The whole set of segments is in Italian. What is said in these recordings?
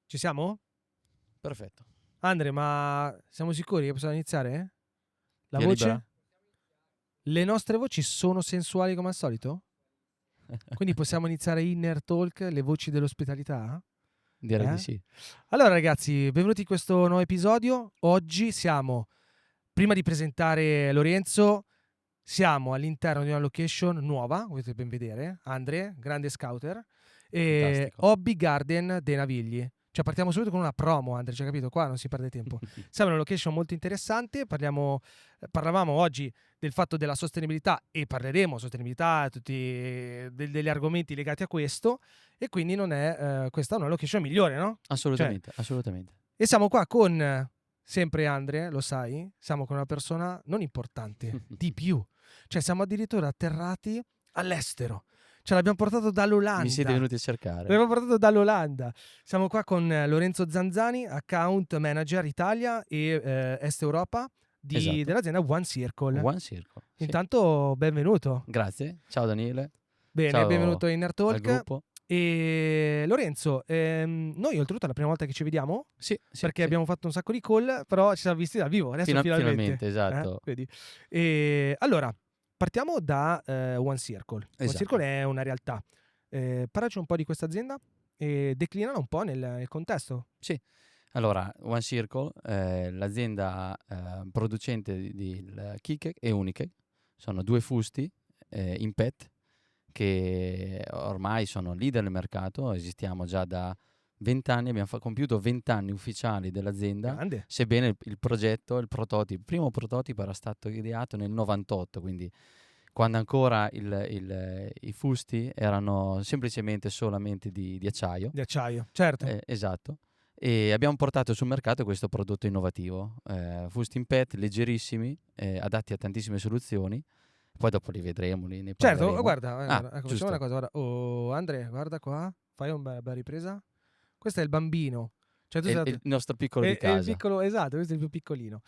Ci siamo? Perfetto. Andre, ma siamo sicuri che possiamo iniziare? La Via voce? libera? Le nostre voci sono sensuali come al solito? Quindi possiamo iniziare Inner Talk, le voci dell'ospitalità? Direi di sì. Allora ragazzi, benvenuti in questo nuovo episodio. Oggi siamo, prima di presentare Lorenzo, siamo all'interno di una location nuova, come potete ben vedere. Andre, grande scouter, e Fantastico. Hobby Garden dei Navigli. Cioè partiamo subito con una promo, Andre, ci hai capito? Qua non si perde tempo. Siamo in una location molto interessante, parlavamo oggi del fatto della sostenibilità e parleremo sostenibilità, tutti degli argomenti legati a questo, e quindi non è questa una location migliore, no? Cioè, Assolutamente, assolutamente. e siamo qua con, sempre Andre, lo sai, siamo con una persona non importante, di più. Cioè siamo addirittura atterrati all'estero. Ce l'abbiamo portato Mi siete dall'Olanda. venuti a cercare. L'abbiamo portato dall'Olanda. Siamo qua con Lorenzo Zanzani, account manager Italia e Est Europa Esatto. dell'azienda One Circle. One Circle. Sì. Intanto benvenuto. Grazie. Ciao Daniele. Bene, Ciao benvenuto in Inner al Talk. gruppo. E Lorenzo, noi oltretutto è la prima volta che ci vediamo, Sì, perché abbiamo fatto un sacco di call, però ci siamo visti dal vivo, adesso finalmente. esatto. Vedi? E allora, partiamo da One Circle. One Esatto. Circle è una realtà. Parlaci un po' di questa azienda e declinala un po' nel contesto. Sì. Allora, One Circle, l'azienda producente di Kikek e Unicake, sono due fusti in PET che ormai sono leader nel mercato, esistiamo già da 20 anni, abbiamo compiuto 20 anni ufficiali dell'azienda, Grande. sebbene il progetto, il primo prototipo era stato ideato nel 98, quindi quando ancora i fusti erano semplicemente solamente di acciaio. Di acciaio, certo. Esatto. E abbiamo portato sul mercato questo prodotto innovativo, fusti in PET leggerissimi, adatti a tantissime soluzioni. Poi dopo li vedremo, ne Certo, parleremo. guarda, ecco, facciamo una Giusto. cosa. Guarda. Oh, Andre, guarda qua, fai una bella ripresa. Questo è il bambino. Cioè, tu È sei il nostro piccolo di è il casa. piccolo, esatto, questo è il più piccolino.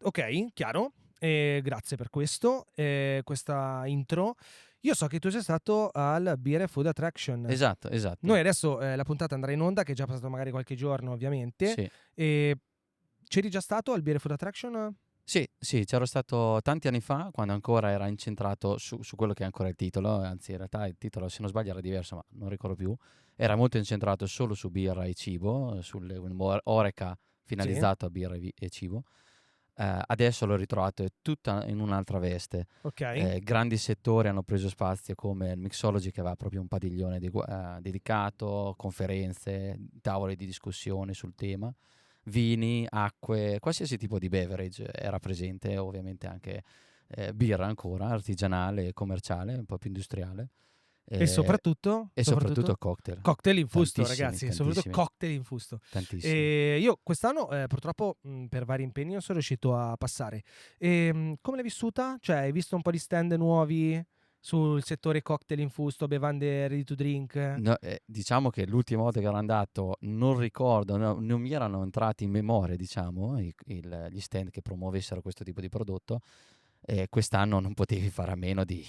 Ok, chiaro. Grazie per questo, questa intro. Io so che tu sei stato al Beer Food Attraction. Esatto. Noi adesso la puntata andrà in onda, che è già passato magari qualche giorno, ovviamente. Sì. E c'eri già stato al Beer Food Attraction? Sì, c'ero stato tanti anni fa, quando ancora era incentrato su quello che è ancora il titolo, anzi in realtà il titolo, se non sbaglio, era diverso, ma non ricordo più. Era molto incentrato solo su birra e cibo, un Oreca finalizzato a birra e cibo. Adesso l'ho ritrovato tutta in un'altra veste. Ok. Grandi settori hanno preso spazio come il Mixology, che aveva proprio un padiglione dedicato, conferenze, tavole di discussione sul tema, vini, acque, qualsiasi tipo di beverage era presente, ovviamente anche birra ancora, artigianale, commerciale, un po' più industriale. E soprattutto Cocktail. cocktail infusto, Tantissimi, ragazzi, soprattutto tantissimi. cocktail infusto. Tantissimi. Io quest'anno purtroppo per vari impegni non sono riuscito a passare. Come l'hai vissuta? Cioè, hai visto un po' di stand nuovi sul settore cocktail infusto, bevande ready to drink? No, diciamo che l'ultima volta che ero andato non ricordo, non mi erano entrati in memoria, diciamo, gli stand che promuovessero questo tipo di prodotto. Quest'anno non potevi fare a meno di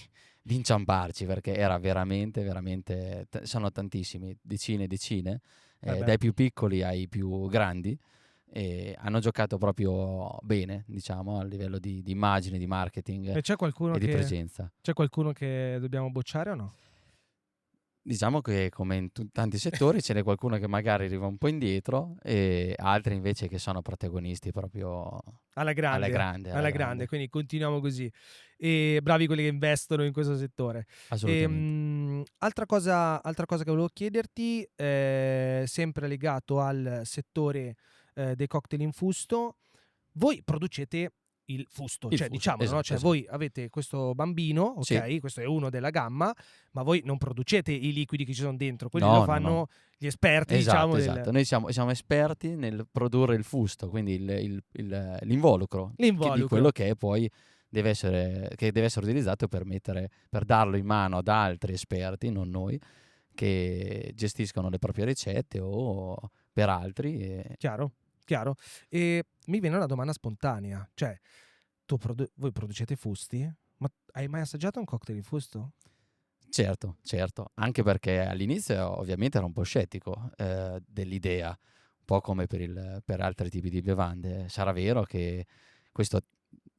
inciamparci, perché era veramente, sono tantissimi, decine e decine, dai più piccoli ai più grandi, e hanno giocato proprio bene, diciamo, a livello di immagine, di marketing E c'è qualcuno e di presenza. che dobbiamo bocciare o no? Diciamo che, come in tanti settori, ce n'è qualcuno che magari arriva un po' indietro e altri invece che sono protagonisti proprio Alla grande, quindi continuiamo così. E bravi quelli che investono in questo settore. Assolutamente. Altra cosa che volevo chiederti, sempre legato al settore dei cocktail in fusto, voi producete il fusto, Il cioè fusto, diciamolo, no? Cioè esatto. voi avete questo bambino, ok? Sì. Questo è uno della gamma, ma voi non producete i liquidi che ci sono dentro, quelli No, lo no, fanno no. gli esperti, diciamo. Esatto. Noi siamo esperti nel produrre il fusto, quindi l'involucro di quello che poi deve essere utilizzato per darlo in mano ad altri esperti, non noi, che gestiscono le proprie ricette o per altri. Chiaro. E mi viene una domanda spontanea, cioè voi producete fusti? Ma hai mai assaggiato un cocktail in fusto? Certo, certo, anche perché all'inizio ovviamente ero un po' scettico dell'idea, un po' come per altri tipi di bevande. Sarà vero che questo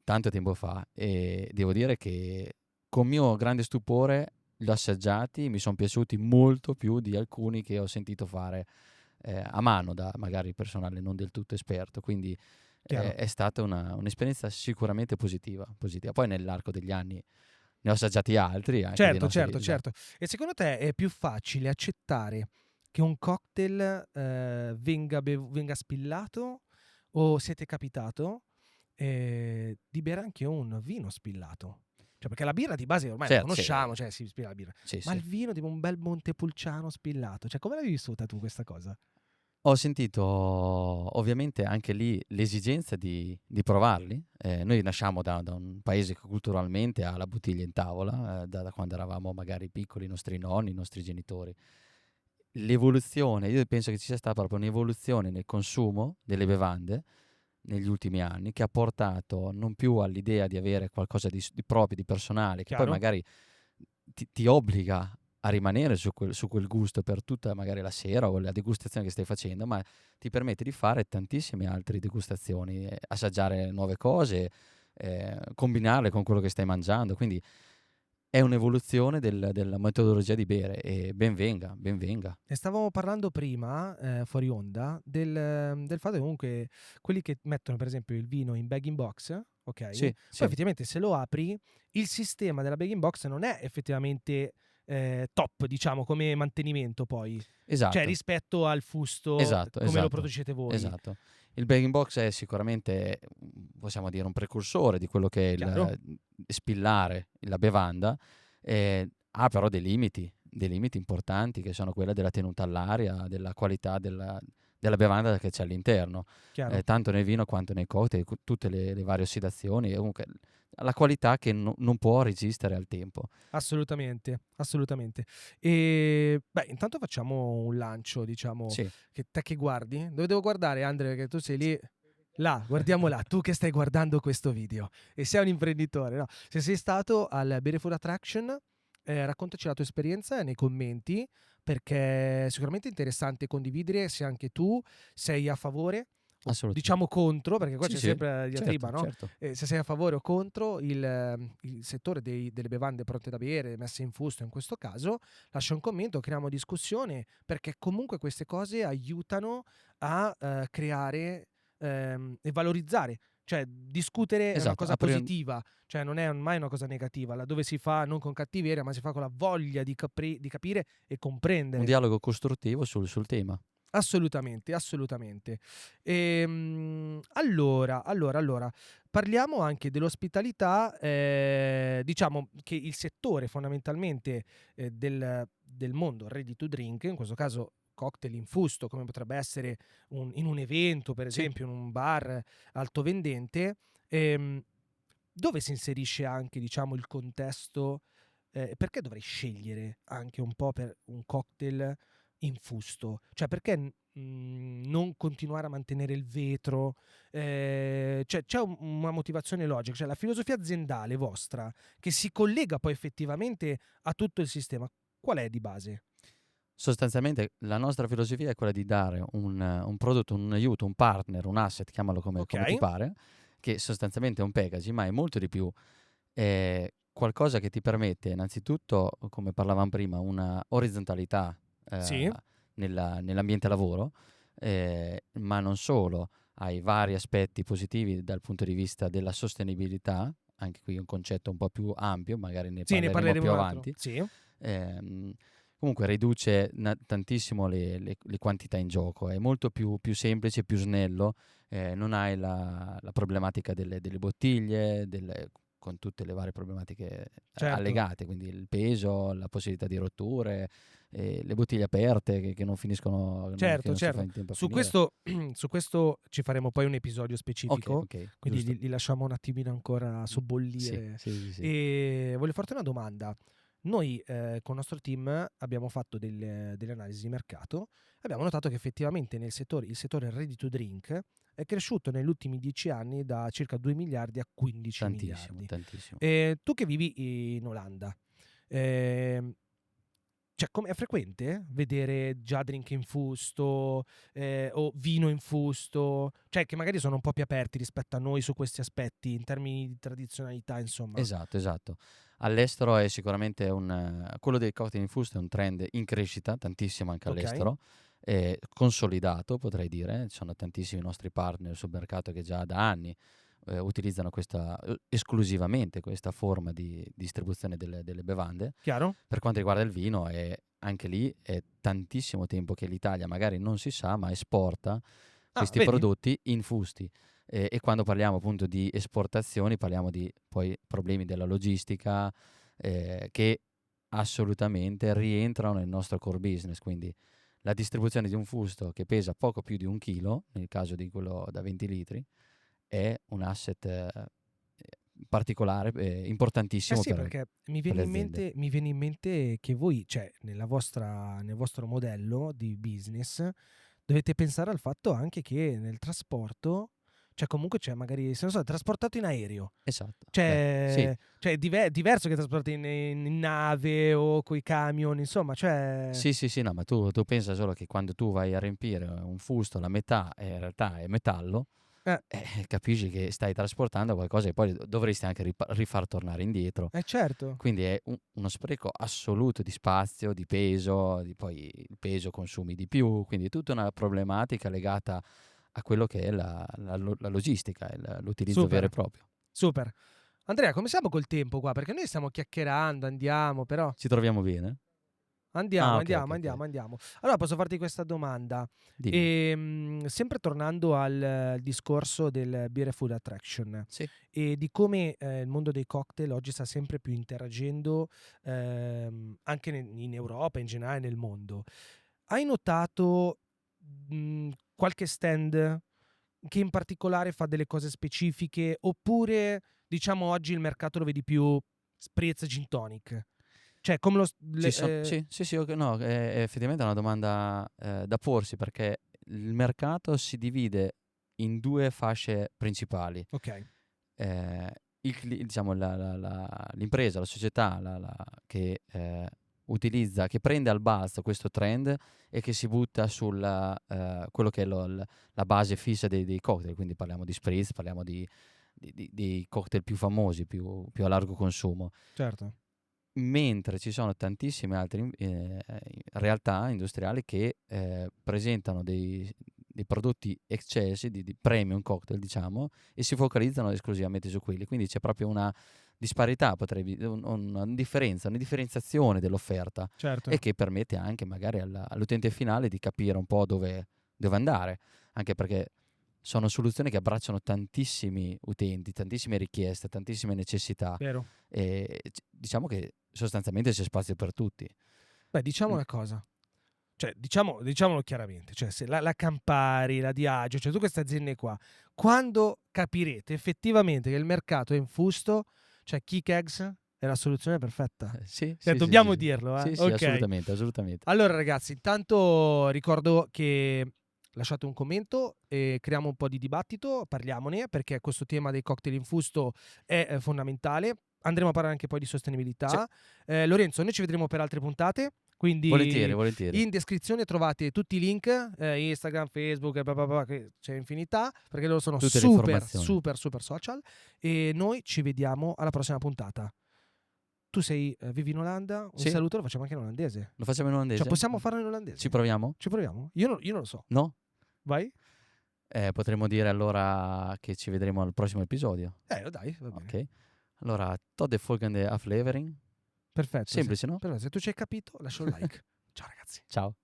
tanto tempo fa, e devo dire che con mio grande stupore li ho assaggiati, mi sono piaciuti molto più di alcuni che ho sentito fare a mano da magari personale non del tutto esperto, quindi Chiaro. è stata un'esperienza sicuramente positiva, positiva. Poi nell'arco degli anni ne ho assaggiati altri, anche dei Certo, nostri certo, certo. E secondo te è più facile accettare che un cocktail venga spillato, o siete capitato di bere anche un vino spillato? Cioè, perché la birra di base ormai la Certo, sì, conosciamo, cioè si spilla la birra. sì, Ma sì. il vino, tipo un bel Montepulciano spillato, cioè come l'hai vissuta tu questa cosa? Ho sentito ovviamente anche lì l'esigenza di provarli. Noi nasciamo da un paese che culturalmente ha la bottiglia in tavola, da quando eravamo magari piccoli, i nostri nonni, i nostri genitori. L'evoluzione, io penso che ci sia stata proprio un'evoluzione nel consumo delle bevande negli ultimi anni che ha portato non più all'idea di avere qualcosa di proprio, di personale, che poi Chiaro? magari ti obbliga a rimanere su quel gusto per tutta magari la sera o la degustazione che stai facendo, ma ti permette di fare tantissime altre degustazioni, assaggiare nuove cose, combinarle con quello che stai mangiando. Quindi è un'evoluzione della metodologia di bere e ben venga, ben venga. Ne stavamo parlando prima, fuori onda, del fatto che comunque quelli che mettono per esempio il vino in bag in box, ok? Sì, Poi sì, effettivamente se lo apri, il sistema della bag in box non è effettivamente top, diciamo, come mantenimento poi. Cioè esatto. rispetto al fusto Esatto, come lo esatto, producete voi. esatto. Il bag-in box è sicuramente, possiamo dire, un precursore di quello che è Chiaro? spillare la bevanda, ha però dei limiti importanti che sono quella della tenuta all'aria, della qualità della bevanda che c'è all'interno, Chiaro? tanto nel vino quanto nei cocktail, tutte le varie ossidazioni, e comunque la qualità che non può resistere al tempo. Assolutamente, assolutamente. E beh, intanto facciamo un lancio, diciamo, Sì. che te che guardi? Dove devo guardare, Andre? Che tu sei lì. Là, guardiamo là, tu che stai guardando questo video e sei un imprenditore, no? Se sei stato al Bere Food Attraction, raccontaci la tua esperienza nei commenti, perché è sicuramente interessante condividere se anche tu sei a favore o Assolutamente. diciamo contro, perché qua Sì, c'è sì, sempre diatriba, certo, no? certo. Se sei a favore o contro il settore delle bevande pronte da bere, messe in fusto in questo caso, lascia un commento, creiamo discussione, perché comunque queste cose aiutano a creare e valorizzare. Cioè, discutere è una Esatto, cosa positiva, cioè non è mai una cosa negativa, laddove si fa non con cattiveria, ma si fa con la voglia di capire e un comprendere. dialogo costruttivo sul tema. Assolutamente, assolutamente. Allora, parliamo anche dell'ospitalità, diciamo che il settore fondamentalmente del mondo ready to drink, in questo caso cocktail infusto, come potrebbe essere in un evento, per Sì. esempio in un bar altovendente, ehm, dove si inserisce anche, diciamo, il contesto, perché dovrei scegliere anche un po' per un cocktail infusto? Cioè perché non continuare a mantenere il vetro? Cioè c'è una motivazione logica, cioè la filosofia aziendale vostra che si collega poi effettivamente a tutto il sistema, qual è di base? Sostanzialmente la nostra filosofia è quella di dare un prodotto, un aiuto, un partner, un asset, chiamalo come ti Okay, pare, che sostanzialmente è un packaging, ma è molto di più. È qualcosa che ti permette innanzitutto, come parlavamo prima, una orizzontalità sì, nell'ambiente lavoro, ma non solo, hai vari aspetti positivi dal punto di vista della sostenibilità, anche qui un concetto un po' più ampio, magari ne sì, ne parleremo parleremo più un altro. avanti. Sì, Ehm, Comunque riduce tantissimo le quantità in gioco, è molto più semplice, più snello, non hai la problematica delle bottiglie, con tutte le varie problematiche certo. allegate, quindi il peso, la possibilità di rotture, le bottiglie aperte che non finiscono, che Certo, non si fa certo. in tempo a Su finire. questo su questo ci faremo poi un episodio Ok, specifico, ok, quindi giusto. li lasciamo un attimino ancora Sì, sobbollire. sì, sì, sì. E voglio farti una domanda. Noi, col nostro team abbiamo fatto delle analisi di mercato e abbiamo notato che effettivamente il settore ready to drink è cresciuto negli ultimi 10 anni da circa 2 miliardi a 15 Tantissimo, miliardi. tantissimo. Tu che vivi in Olanda, ehm, cioè, è frequente vedere già drink infusto o vino infusto? Cioè, che magari sono un po' più aperti rispetto a noi su questi aspetti, in termini di tradizionalità, insomma. Esatto, esatto. All'estero è sicuramente quello dei cocktail infusto è un trend in crescita, tantissimo anche Ok, all'estero, consolidato potrei dire, ci sono tantissimi nostri partner sul mercato che già da anni utilizzano esclusivamente questa forma di distribuzione delle bevande. chiaro? Per quanto riguarda il vino, anche lì è tantissimo tempo che l'Italia magari non si sa, ma esporta Ah, questi vedi? prodotti infusti. E quando parliamo appunto di esportazioni, parliamo di poi problemi della logistica che assolutamente rientrano nel nostro core business. Quindi la distribuzione di un fusto che pesa poco più di 1 chilo, nel caso di quello da 20 litri, è un asset particolare, Eh importantissimo sì, per perché le aziende. mi viene in mente che voi, cioè, nel vostro modello di business, dovete pensare al fatto anche che nel trasporto, cioè comunque c'è magari, se non so, trasportato in aereo, Esatto, sì. cioè è diverso che trasporti in nave o coi camion, insomma, cioè... Sì, sì, sì, no, ma tu pensa solo che quando tu vai a riempire un fusto, la metà in realtà è metallo, Eh, capisci che stai trasportando qualcosa che poi dovresti anche rifar tornare indietro. certo. Quindi è uno spreco assoluto di spazio, di peso, poi il peso consumi di più, quindi è tutta una problematica legata a quello che è la logistica, l'utilizzo vero e Super, proprio. super. Andrea, come siamo col tempo qua? Perché noi stiamo chiacchierando, andiamo, però... Ci troviamo bene? Andiamo, Ah, ok, ok, andiamo, ok. andiamo, andiamo. Allora posso farti questa domanda. Dimmi. Sempre tornando al discorso del Beer and Food Attraction Sì. e di come il mondo dei cocktail oggi sta sempre più interagendo anche in Europa, in generale nel mondo. Hai notato qualche stand che in particolare fa delle cose specifiche oppure diciamo oggi il mercato lo vedi più spritz gin tonic? Cioè come Sì, sì, sì, no, è effettivamente una domanda da porsi perché il mercato si divide in due fasce principali. ok. Eh, diciamo, l'impresa, la società che utilizza, che prende al balzo questo trend e che si butta sulla quello che è la base fissa dei cocktail, quindi parliamo di spritz, parliamo di cocktail più famosi, più a largo consumo. Certo. Mentre ci sono tantissime altre realtà industriali che presentano dei prodotti eccessi, di premium cocktail, diciamo, e si focalizzano esclusivamente su quelli. Quindi c'è proprio una disparità, una differenziazione dell'offerta e Certo. che permette anche magari all'utente finale di capire un po' dove andare, anche perché sono soluzioni che abbracciano tantissimi utenti, tantissime richieste, tantissime necessità Vero. e diciamo che sostanzialmente c'è spazio per tutti. Beh, diciamo Mm, una cosa. Cioè, diciamolo chiaramente. Cioè, se la Campari, la Diageo, cioè tutte queste aziende qua, quando capirete effettivamente che il mercato è infusto, cioè Kick Eggs è la soluzione perfetta. sì, Cioè, sì, sì, sì, dobbiamo sì. dirlo, eh? Sì, sì, Ok. assolutamente, assolutamente. Allora, ragazzi, intanto ricordo che lasciate un commento e creiamo un po' di dibattito, parliamone, perché questo tema dei cocktail infusto è fondamentale. Andremo a parlare anche poi di Sì, sostenibilità. Lorenzo, noi ci vedremo per altre puntate, volentieri, quindi volentieri. in descrizione trovate tutti i link, Instagram, Facebook, bla bla bla, che c'è infinità, perché loro sono Tutte le super, informazioni. super, super social. E noi ci vediamo alla prossima puntata. Tu vivi in Olanda, un Sì, saluto lo facciamo anche in olandese. lo facciamo in Cioè, olandese? possiamo farlo in Ci olandese? proviamo? Ci proviamo? Io non lo so. No? Vai? Potremmo dire allora che ci vedremo al prossimo episodio. Dai, va bene. Ok. Allora, tot de volgende aflevering. Perfetto. Semplice, no? Perfetto. Se tu ci hai capito, lascia un like. Ciao ragazzi. Ciao.